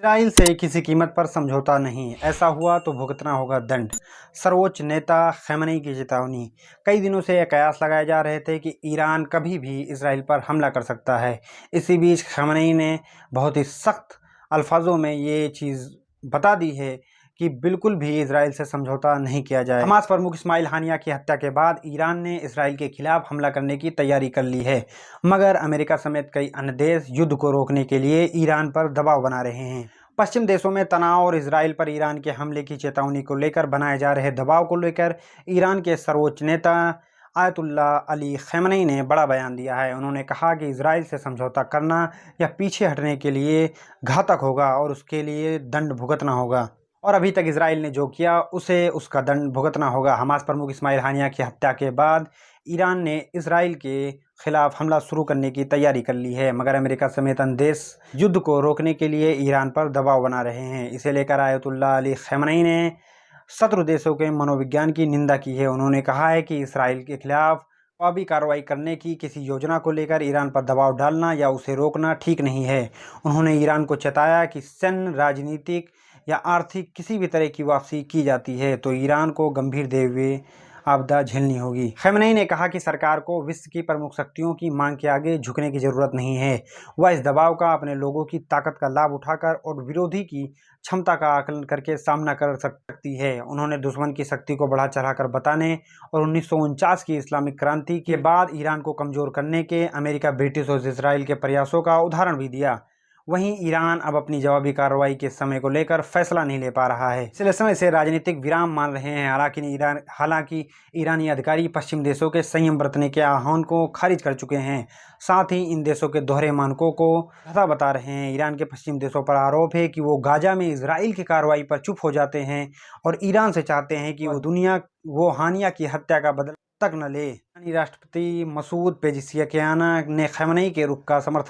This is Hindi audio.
इसराइल से किसी कीमत पर समझौता नहीं, ऐसा हुआ तो भुगतना होगा दंड। सर्वोच्च नेता खamenei की चेतावनी। कई दिनों से यह कयास लगाए जा रहे थे कि ईरान कभी भी इसराइल पर हमला कर सकता है। इसी बीच खamenei ने बहुत ही सख्त अल्फाजों में ये चीज़ बता दी है कि बिल्कुल भी इसराइल से समझौता नहीं किया जाए। हमास प्रमुख इस्माइल हानिया की हत्या के बाद ईरान ने इसराइल के खिलाफ हमला करने की तैयारी कर ली है, मगर अमेरिका समेत कई अन्य देश युद्ध को रोकने के लिए ईरान पर दबाव बना रहे हैं। पश्चिम देशों में तनाव और इसराइल पर ईरान के हमले की चेतावनी को लेकर बनाए जा रहे दबाव को लेकर ईरान के सर्वोच्च नेता आयतुल्लाह अली खamenei ने बड़ा बयान दिया है। उन्होंने कहा कि इसराइल से समझौता करना या पीछे हटने के लिए घातक होगा और उसके लिए दंड भुगतना होगा, और अभी तक इसराइल ने जो किया उसे उसका दंड भुगतना होगा। हमास प्रमुख इस्माइल हानिया की हत्या के बाद ईरान ने इसराइल के खिलाफ हमला शुरू करने की तैयारी कर ली है, मगर अमेरिका समेत अन्य देश युद्ध को रोकने के लिए ईरान पर दबाव बना रहे हैं। इसे लेकर आयतुल्लाह अली खamenei ने शत्रु देशों के मनोविज्ञान की निंदा की है। उन्होंने कहा है कि इसराइल के खिलाफ जवाबी कार्रवाई करने की किसी योजना को लेकर ईरान पर दबाव डालना या उसे रोकना ठीक नहीं है। उन्होंने ईरान को चेताया कि सैन्य, राजनीतिक या आर्थिक किसी भी तरह की वापसी की जाती है तो ईरान को गंभीर देवी आपदा झेलनी होगी। खamenei ने कहा कि सरकार को विश्व की प्रमुख शक्तियों की मांग के आगे झुकने की जरूरत नहीं है। वह इस दबाव का अपने लोगों की ताकत का लाभ उठाकर और विरोधी की क्षमता का आकलन करके सामना कर सकती है। उन्होंने दुश्मन की शक्ति को बढ़ा चढ़ाकर बताने और 1949 की इस्लामिक क्रांति के बाद ईरान को कमजोर करने के अमेरिका, ब्रिटिश और इसराइल के प्रयासों का उदाहरण भी दिया। वहीं ईरान अब अपनी जवाबी कार्रवाई के समय को लेकर फैसला नहीं ले पा रहा है, इसलिए समय से राजनीतिक विराम मान रहे हैं। हालांकि ईरानी अधिकारी पश्चिम देशों के संयम बरतने के आह्वान को खारिज कर चुके हैं, साथ ही इन देशों के दोहरे मानकों को गलत बता रहे हैं। ईरान के पश्चिम देशों पर आरोप है कि वो गाजा में इसराइल की कार्रवाई पर चुप हो जाते हैं और ईरान से चाहते हैं कि वो हानिया की हत्या का बदला तक न ले। ईरानी राष्ट्रपति मसूद पेजेशिकियान ने खamenei के रुख का समर्थन